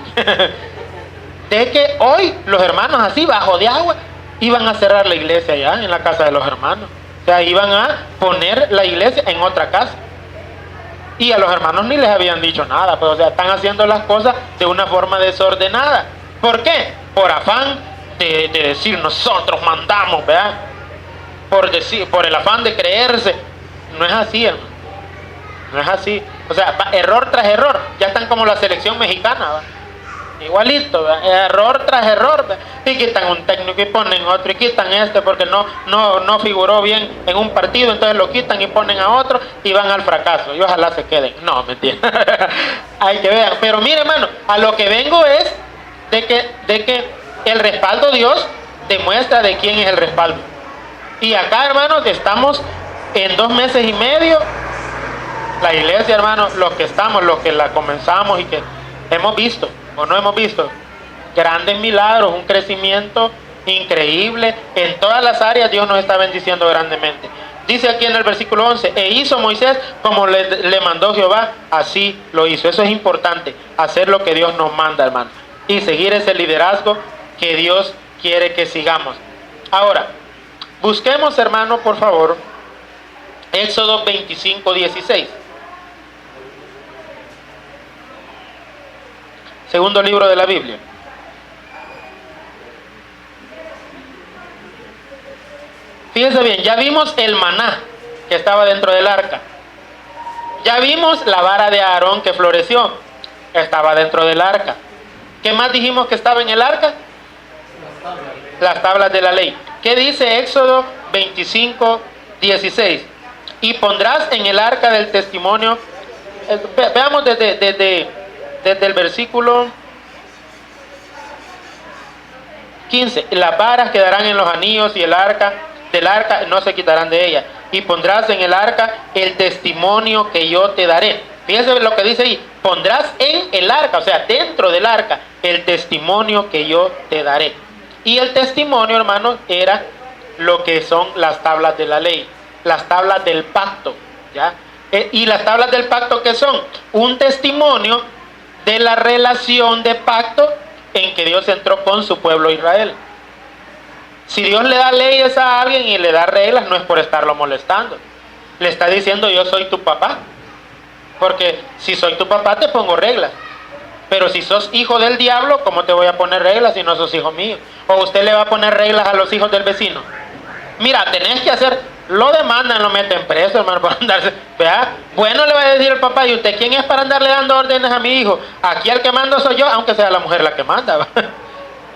De que hoy los hermanos así, bajo de agua, iban a cerrar la iglesia allá en la casa de los hermanos. O sea, iban a poner la iglesia en otra casa. Y a los hermanos ni les habían dicho nada, pues, o sea, están haciendo las cosas de una forma desordenada. ¿Por qué? Por afán de decir nosotros mandamos, ¿verdad? Por el afán de creerse. No es así, hermano. No es así. O sea, error tras error. Ya están como la selección mexicana, ¿va? Igualito, ¿va? Error tras error, ¿va? Y quitan un técnico y ponen otro, y quitan este porque no figuró bien en un partido, entonces lo quitan y ponen a otro y van al fracaso. Y ojalá se queden. No, mentira. Hay que ver. Pero mire, hermano, a lo que vengo es de que el respaldo Dios demuestra de quién es el respaldo. Y acá, hermanos, estamos en 2 meses y medio. La iglesia, hermanos, los que estamos, los que la comenzamos y que hemos visto o no hemos visto grandes milagros, un crecimiento increíble en todas las áreas. Dios nos está bendiciendo grandemente. Dice aquí en el versículo 11, e hizo Moisés como le mandó Jehová, así lo hizo. Eso es importante, hacer lo que Dios nos manda, hermano, y seguir ese liderazgo que Dios quiere que sigamos. Ahora, busquemos, hermano, por favor, Éxodo 25:16. Segundo libro de la Biblia. Fíjense bien, ya vimos el maná que estaba dentro del arca. Ya vimos la vara de Aarón que floreció. Estaba dentro del arca. ¿Qué más dijimos que estaba en el arca? Las tablas de la ley. ¿Qué dice Éxodo 25:16? Y pondrás en el arca del testimonio. Veamos desde el versículo 15. Las varas quedarán en los anillos y el arca del arca no se quitarán de ella. Y pondrás en el arca el testimonio que yo te daré. Fíjense lo que dice ahí. Pondrás en el arca, o sea, dentro del arca, el testimonio que yo te daré. Y el testimonio, hermanos, era lo que son las tablas de la ley, las tablas del pacto, ¿ya? Y las tablas del pacto, ¿qué son? Un testimonio de la relación de pacto en que Dios entró con su pueblo Israel. Si Dios le da leyes a alguien y le da reglas, no es por estarlo molestando. Le está diciendo, yo soy tu papá. Porque si soy tu papá te pongo reglas. Pero si sos hijo del diablo, ¿cómo te voy a poner reglas si no sos hijo mío? ¿O usted le va a poner reglas a los hijos del vecino? Mira, tenés que hacer, lo demandan, lo meten preso, hermano, por andarse, ¿verdad? Bueno, le va a decir el papá, ¿y usted quién es para andarle dando órdenes a mi hijo? Aquí el que mando soy yo, aunque sea la mujer la que manda,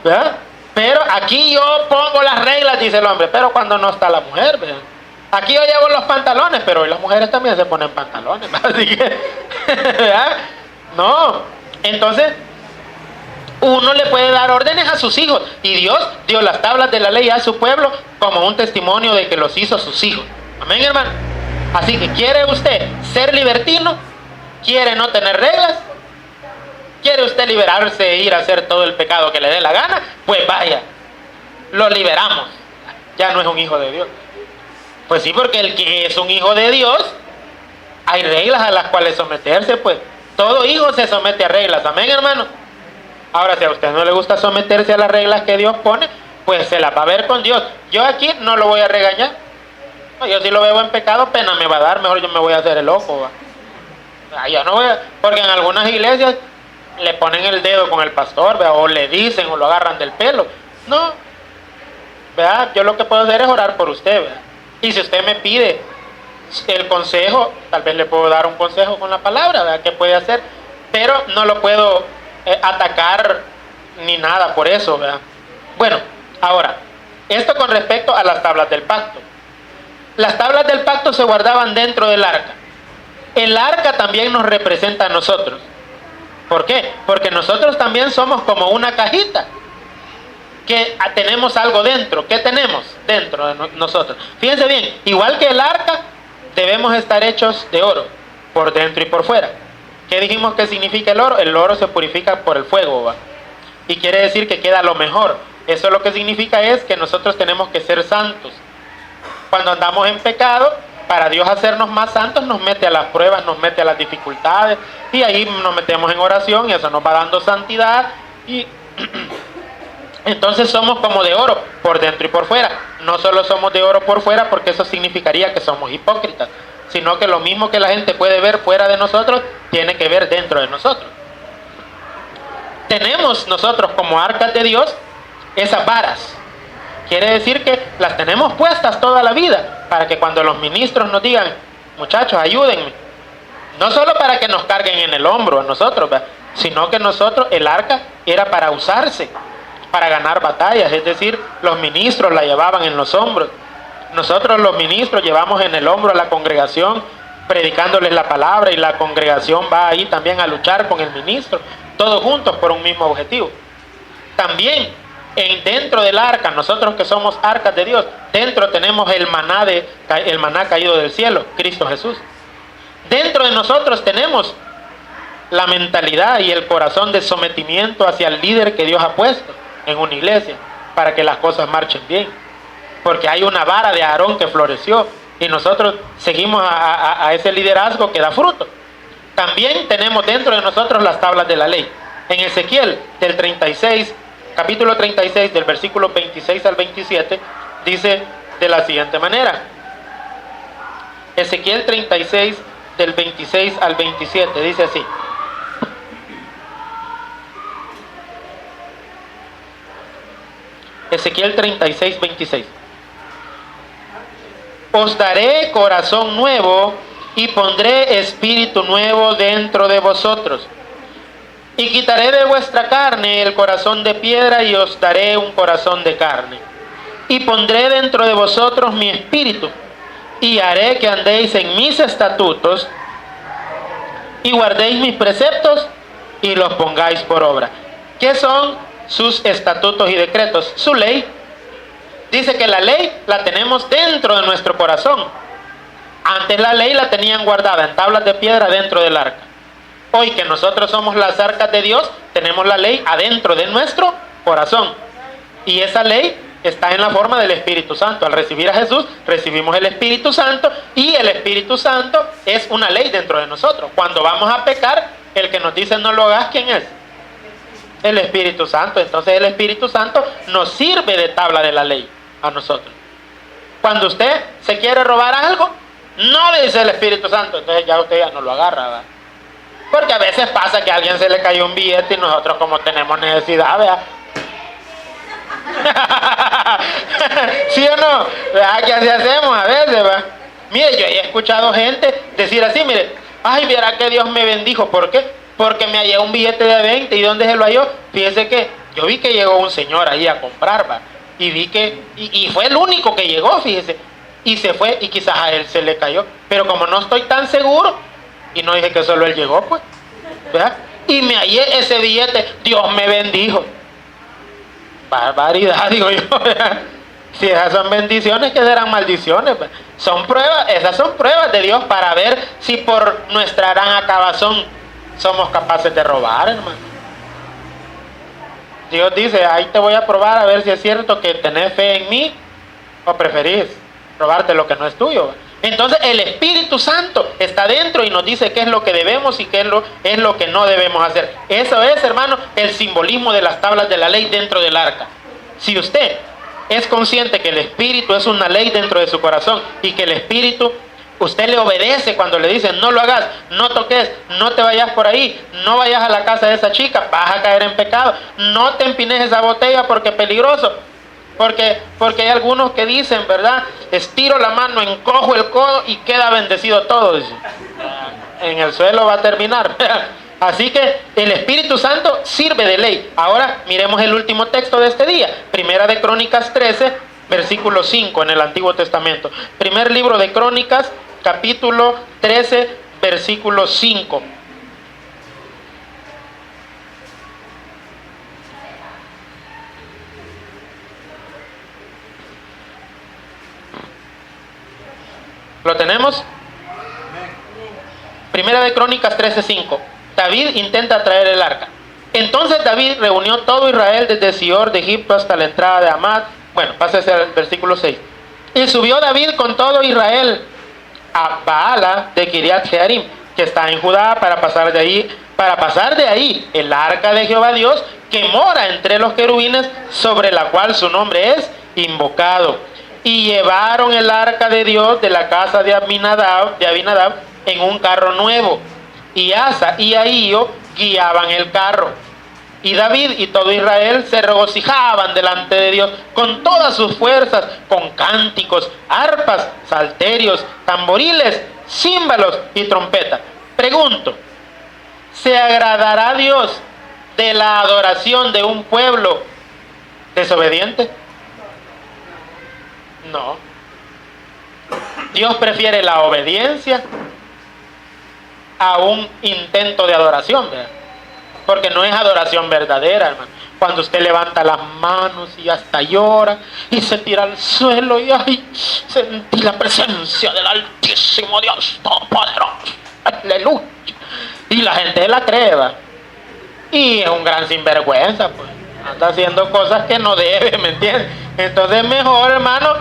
¿verdad? Pero aquí yo pongo las reglas, dice el hombre, pero cuando no está la mujer, ¿verdad? Aquí yo llevo los pantalones, pero hoy las mujeres también se ponen pantalones, ¿verdad? Así que, ¿verdad? No, entonces, uno le puede dar órdenes a sus hijos, y Dios dio las tablas de la ley a su pueblo como un testimonio de que los hizo sus hijos. Amén, hermano. Así que, ¿quiere usted ser libertino? ¿Quiere no tener reglas? ¿Quiere usted liberarse e ir a hacer todo el pecado que le dé la gana? Pues vaya, lo liberamos. Ya no es un hijo de Dios. Pues sí, porque el que es un hijo de Dios, hay reglas a las cuales someterse, pues. Todo hijo se somete a reglas. Amén, hermano. Ahora, si a usted no le gusta someterse a las reglas que Dios pone, pues se las va a ver con Dios. Yo aquí no lo voy a regañar. No, yo si lo veo en pecado, pena me va a dar. Mejor yo me voy a hacer el ojo, ¿va? Yo no voy a, porque en algunas iglesias le ponen el dedo con el pastor, ¿verdad? O le dicen o lo agarran del pelo. No, ¿verdad? Yo lo que puedo hacer es orar por usted, ¿verdad? Y si usted me pide el consejo, tal vez le puedo dar un consejo con la palabra, ¿verdad? ¿Qué puede hacer? Pero no lo puedo atacar ni nada por eso, ¿verdad? Bueno, ahora, esto con respecto a las tablas del pacto. Las tablas del pacto se guardaban dentro del arca. El arca también nos representa a nosotros. ¿Por qué? Porque nosotros también somos como una cajita que tenemos algo dentro. ¿Qué tenemos dentro de nosotros? Fíjense bien, igual que el arca, debemos estar hechos de oro, por dentro y por fuera. ¿Qué dijimos que significa el oro? El oro se purifica por el fuego, ¿va? Y quiere decir que queda lo mejor. Eso lo que significa es que nosotros tenemos que ser santos. Cuando andamos en pecado, para Dios hacernos más santos, nos mete a las pruebas, nos mete a las dificultades, y ahí nos metemos en oración, y eso nos va dando santidad, y entonces somos como de oro, por dentro y por fuera. No solo somos de oro por fuera, porque eso significaría que somos hipócritas, sino que lo mismo que la gente puede ver fuera de nosotros, tiene que ver dentro de nosotros. Tenemos nosotros como arcas de Dios esas varas. Quiere decir que las tenemos puestas toda la vida, para que cuando los ministros nos digan, muchachos, ayúdenme, no solo para que nos carguen en el hombro a nosotros, ¿verdad? Sino que nosotros, el arca era para usarse, para ganar batallas, es decir, los ministros la llevaban en los hombros. Nosotros los ministros llevamos en el hombro a la congregación, predicándoles la palabra, y la congregación va ahí también a luchar con el ministro, todos juntos por un mismo objetivo. También dentro del arca, nosotros que somos arcas de Dios, dentro tenemos el maná caído del cielo, Cristo Jesús. Dentro de nosotros tenemos la mentalidad y el corazón de sometimiento hacia el líder que Dios ha puesto en una iglesia, para que las cosas marchen bien. Porque hay una vara de Aarón que floreció, y nosotros seguimos a ese liderazgo que da fruto. También tenemos dentro de nosotros las tablas de la ley. En Ezequiel del 36, capítulo 36, del versículo 26 al 27, dice de la siguiente manera. Ezequiel 36, del 26 al 27, dice así. Ezequiel 36, 26. Os daré corazón nuevo y pondré espíritu nuevo dentro de vosotros. Y quitaré de vuestra carne el corazón de piedra y os daré un corazón de carne. Y pondré dentro de vosotros mi espíritu y haré que andéis en mis estatutos y guardéis mis preceptos y los pongáis por obra. ¿Qué son sus estatutos y decretos? Su ley. Dice que la ley la tenemos dentro de nuestro corazón. Antes la ley la tenían guardada en tablas de piedra dentro del arca. Hoy que nosotros somos las arcas de Dios, tenemos la ley adentro de nuestro corazón. Y esa ley está en la forma del Espíritu Santo. Al recibir a Jesús, recibimos el Espíritu Santo, y el Espíritu Santo es una ley dentro de nosotros. Cuando vamos a pecar, el que nos dice no lo hagas, ¿quién es? El Espíritu Santo. Entonces el Espíritu Santo nos sirve de tabla de la ley a nosotros. Cuando usted se quiere robar algo, no le dice el Espíritu Santo, entonces ya usted ya no lo agarra, ¿verdad? Porque a veces pasa que a alguien se le cayó un billete y nosotros, como tenemos necesidad, ¿verdad? ¿Sí o no? ¿Verdad que así hacemos a veces, va? Mire, yo he escuchado gente decir así, mire, ay, verá que Dios me bendijo. ¿Por qué? Porque me hallé un billete de 20. ¿Y dónde se lo halló? Fíjese que yo vi que llegó un señor ahí a comprar, va. Y vi que, y fue el único que llegó, fíjese. Y se fue, y quizás a él se le cayó. Pero como no estoy tan seguro, y no dije que solo él llegó, pues, ¿verdad? Y me hallé ese billete, Dios me bendijo. Barbaridad, digo yo, ¿verdad? Si esas son bendiciones, ¿qué serán maldiciones? Son pruebas, esas son pruebas de Dios para ver si por nuestra gran acabazón somos capaces de robar, hermano. Dios dice, ahí te voy a probar a ver si es cierto que tenés fe en mí o preferís robarte lo que no es tuyo. Entonces el Espíritu Santo está dentro y nos dice qué es lo que debemos y qué es lo que no debemos hacer. Eso es, hermano, el simbolismo de las tablas de la ley dentro del arca. Si usted es consciente que el Espíritu es una ley dentro de su corazón y que el Espíritu, usted le obedece cuando le dicen no lo hagas, no toques, no te vayas por ahí, no vayas a la casa de esa chica, vas a caer en pecado, no te empines esa botella porque es peligroso. Porque hay algunos que dicen, ¿verdad? Estiro la mano, encojo el codo y queda bendecido todo. En el suelo va a terminar. Así que el Espíritu Santo sirve de ley. Ahora miremos el último texto de este día. Primera de Crónicas 13, versículo 5 en el Antiguo Testamento. Primer libro de Crónicas, capítulo 13, versículo 5. ¿Lo tenemos? Primera de Crónicas 13:5. David intenta traer el arca. Entonces David reunió todo Israel desde Sior de Egipto hasta la entrada de Amad. Bueno, pásese al versículo 6. Y subió David con todo Israel a Baala de Kiriat Jearim, que está en Judá, para pasar de ahí el arca de Jehová Dios, que mora entre los querubines, sobre la cual su nombre es invocado. Y llevaron el arca de Dios de la casa de Abinadab en un carro nuevo. Y Asa y Ahío guiaban el carro. Y David y todo Israel se regocijaban delante de Dios con todas sus fuerzas, con cánticos, arpas, salterios, tamboriles, címbalos y trompetas. Pregunto, ¿se agradará Dios de la adoración de un pueblo desobediente? No. Dios prefiere la obediencia a un intento de adoración, ¿verdad? Porque no es adoración verdadera, hermano. Cuando usted levanta las manos y hasta llora y se tira al suelo y ay, sentí la presencia del Altísimo Dios Todopoderoso. Aleluya. Y la gente la cree, ¿va? Y es un gran sinvergüenza, pues. Anda haciendo cosas que no debe, ¿me entiendes? Entonces mejor, hermano,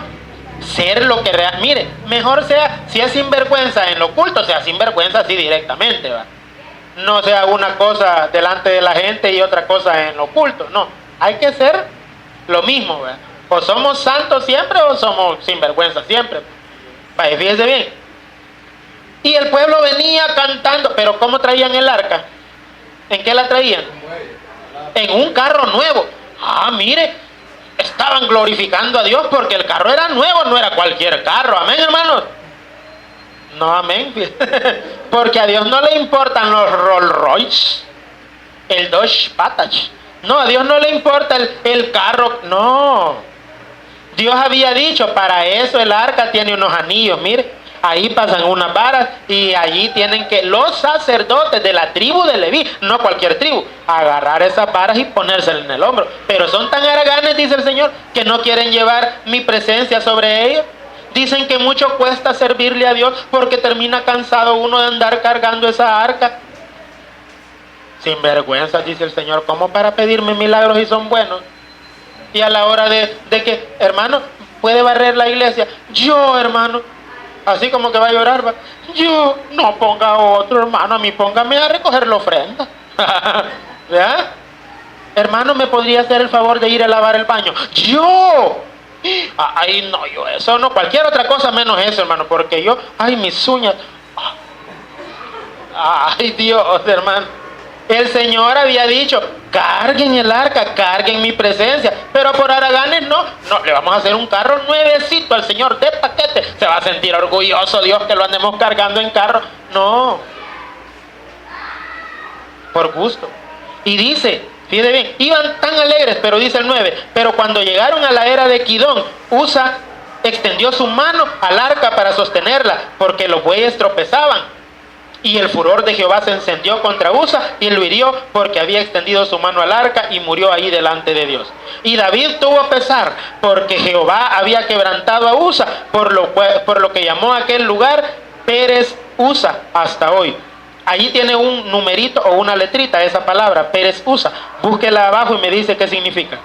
ser lo que real. Mire, mejor sea, si es sinvergüenza en lo oculto, sea sinvergüenza así directamente, ¿va? No sea una cosa delante de la gente y otra cosa en lo oculto. No, hay que ser lo mismo, ¿verdad? O somos santos siempre o somos sinvergüenza siempre. Vaya, fíjese bien. Y el pueblo venía cantando, pero ¿cómo traían el arca? ¿En qué la traían? En un carro nuevo. Ah, mire, estaban glorificando a Dios porque el carro era nuevo, no era cualquier carro. Amén, hermanos. No, amén. Porque a Dios no le importan los Rolls Royce, el Dodge Patage. No, a Dios no le importa el carro. No. Dios había dicho, para eso el arca tiene unos anillos, mire. Ahí pasan unas varas y allí tienen que los sacerdotes de la tribu de Leví, no cualquier tribu, agarrar esas varas y ponérselas en el hombro. Pero son tan haraganes, dice el Señor, que no quieren llevar mi presencia sobre ellos. Dicen que mucho cuesta servirle a Dios porque termina cansado uno de andar cargando esa arca. Sin vergüenza, dice el Señor, ¿cómo para pedirme milagros y son buenos? Y a la hora de que, hermano, puede barrer la iglesia. Yo, hermano, así como que va a llorar, va. Yo, no ponga a otro, hermano, a mí póngame a recoger la ofrenda. ¿Verdad? Hermano, ¿me podría hacer el favor de ir a lavar el baño? Yo. Ay, no, yo eso no, cualquier otra cosa menos eso, hermano, porque yo, ay, mis uñas. Ay, Dios, hermano. El Señor había dicho, carguen el arca, carguen mi presencia, pero por haraganes no, le vamos a hacer un carro nuevecito al Señor de paquete, se va a sentir orgulloso Dios que lo andemos cargando en carro. No, por gusto. Y dice, fíjate bien, iban tan alegres, pero dice el 9, pero cuando llegaron a la era de Kidón, Usa extendió su mano al arca para sostenerla, porque los bueyes tropezaban. Y el furor de Jehová se encendió contra Usa y lo hirió porque había extendido su mano al arca y murió ahí delante de Dios. Y David tuvo pesar porque Jehová había quebrantado a Usa, por lo que llamó a aquel lugar Pérez Usa hasta hoy. Allí tiene un numerito o una letrita esa palabra, Pérez Usa. Búsquela abajo y me dice qué significa.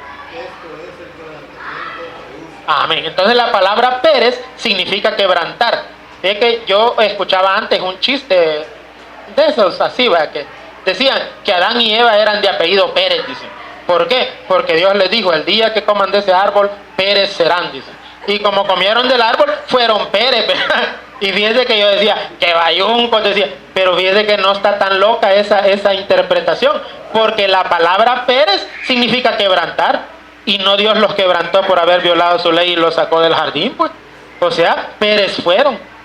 Amén. Entonces la palabra Pérez significa quebrantar. Es que yo escuchaba antes un chiste de esos así, ¿verdad? Que decían que Adán y Eva eran de apellido Pérez, dicen. ¿Por qué? Porque Dios les dijo, el día que coman de ese árbol, Pérez serán, dicen. Y como comieron del árbol, fueron Pérez, ¿verdad? Y fíjese que yo decía, que bayunco, decía, pero fíjese que no está tan loca esa interpretación, porque la palabra Pérez significa quebrantar, y no Dios los quebrantó por haber violado su ley y los sacó del jardín, pues. O sea, Pérez fueron.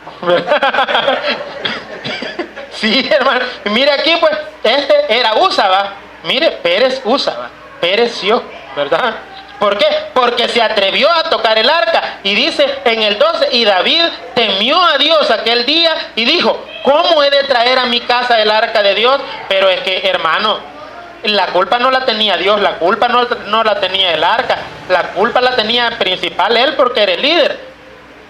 Sí, hermano. Mire aquí, pues, este era Usa, ¿va? Mire, Pérez Usa, ¿va? Pereció, ¿verdad? ¿Por qué? Porque se atrevió a tocar el arca. Y dice en el 12, y David temió a Dios aquel día y dijo, ¿cómo he de traer a mi casa el arca de Dios? Pero es que, hermano, la culpa no la tenía Dios, la culpa no la tenía el arca, la culpa la tenía principal él porque era el líder.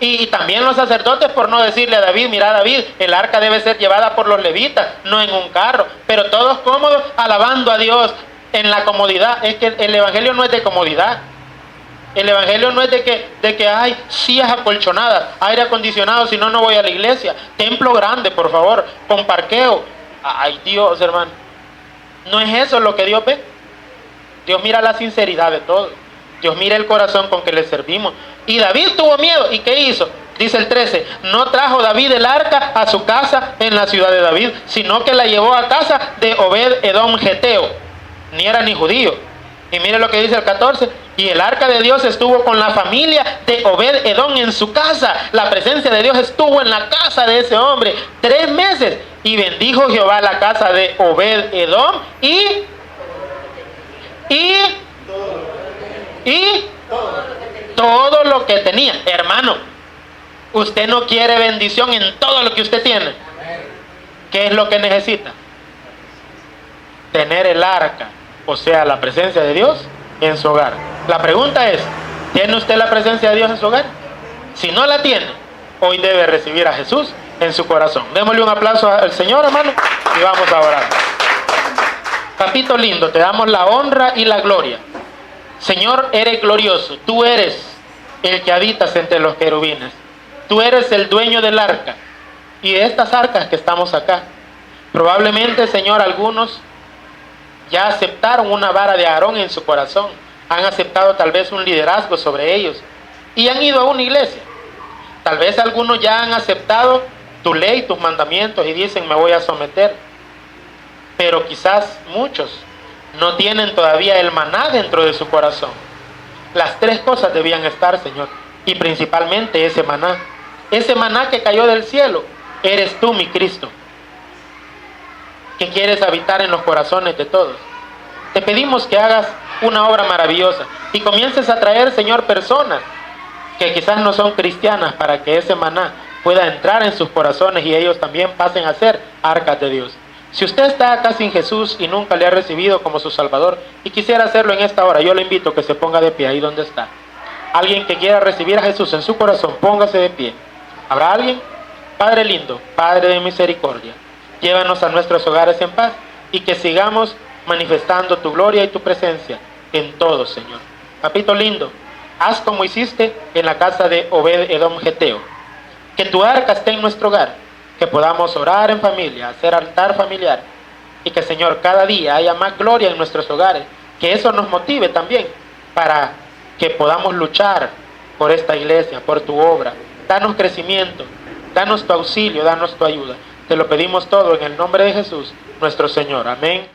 Y también los sacerdotes por no decirle a David, mira David, el arca debe ser llevada por los levitas, no en un carro. Pero todos cómodos, alabando a Dios en la comodidad. Es que el evangelio no es de comodidad. El evangelio no es de que hay sillas acolchonadas, aire acondicionado, si no, no voy a la iglesia. Templo grande, por favor, con parqueo. Ay, Dios, hermano. No es eso lo que Dios ve. Dios mira la sinceridad de todo. Dios mira el corazón con que le servimos. Y David tuvo miedo. ¿Y qué hizo? Dice el 13, no trajo David el arca a su casa en la ciudad de David, sino que la llevó a casa de Obed Edom Geteo. Ni era ni judío. Y mire lo que dice el 14, y el arca de Dios estuvo con la familia de Obed Edom en su casa. La presencia de Dios estuvo en la casa de ese hombre 3 meses. Y bendijo Jehová la casa de Obed Edom y todo lo que tenía. Hermano, usted no quiere bendición en todo lo que usted tiene. ¿Qué es lo que necesita? Tener el arca, o sea, la presencia de Dios en su hogar. La pregunta es, ¿tiene usted la presencia de Dios en su hogar? Si no la tiene, hoy debe recibir a Jesús en su corazón. Démosle un aplauso al Señor, hermano, y vamos a orar. Papito lindo, te damos la honra y la gloria. Señor, eres glorioso. Tú eres el que habitas entre los querubines. Tú eres el dueño del arca. Y de estas arcas que estamos acá, probablemente, Señor, algunos ya aceptaron una vara de Aarón en su corazón. Han aceptado tal vez un liderazgo sobre ellos. Y han ido a una iglesia. Tal vez algunos ya han aceptado tu ley, tus mandamientos y dicen, me voy a someter. Pero quizás muchos no tienen todavía el maná dentro de su corazón. Las 3 cosas debían estar, Señor, y principalmente ese maná que cayó del cielo. Eres tú, mi Cristo, que quieres habitar en los corazones de todos. Te pedimos que hagas una obra maravillosa y comiences a traer, Señor, personas que quizás no son cristianas, para que ese maná pueda entrar en sus corazones y ellos también pasen a ser arcas de Dios. Si usted está acá sin Jesús y nunca le ha recibido como su Salvador y quisiera hacerlo en esta hora, yo le invito a que se ponga de pie ahí donde está. Alguien que quiera recibir a Jesús en su corazón, póngase de pie. ¿Habrá alguien? Padre lindo, Padre de misericordia, llévanos a nuestros hogares en paz y que sigamos manifestando tu gloria y tu presencia en todo, Señor. Papito lindo, haz como hiciste en la casa de Obed Edom Geteo. Que tu arca esté en nuestro hogar, que podamos orar en familia, hacer altar familiar y que, Señor, cada día haya más gloria en nuestros hogares. Que eso nos motive también para que podamos luchar por esta iglesia, por tu obra. Danos crecimiento, danos tu auxilio, danos tu ayuda. Te lo pedimos todo en el nombre de Jesús, nuestro Señor. Amén.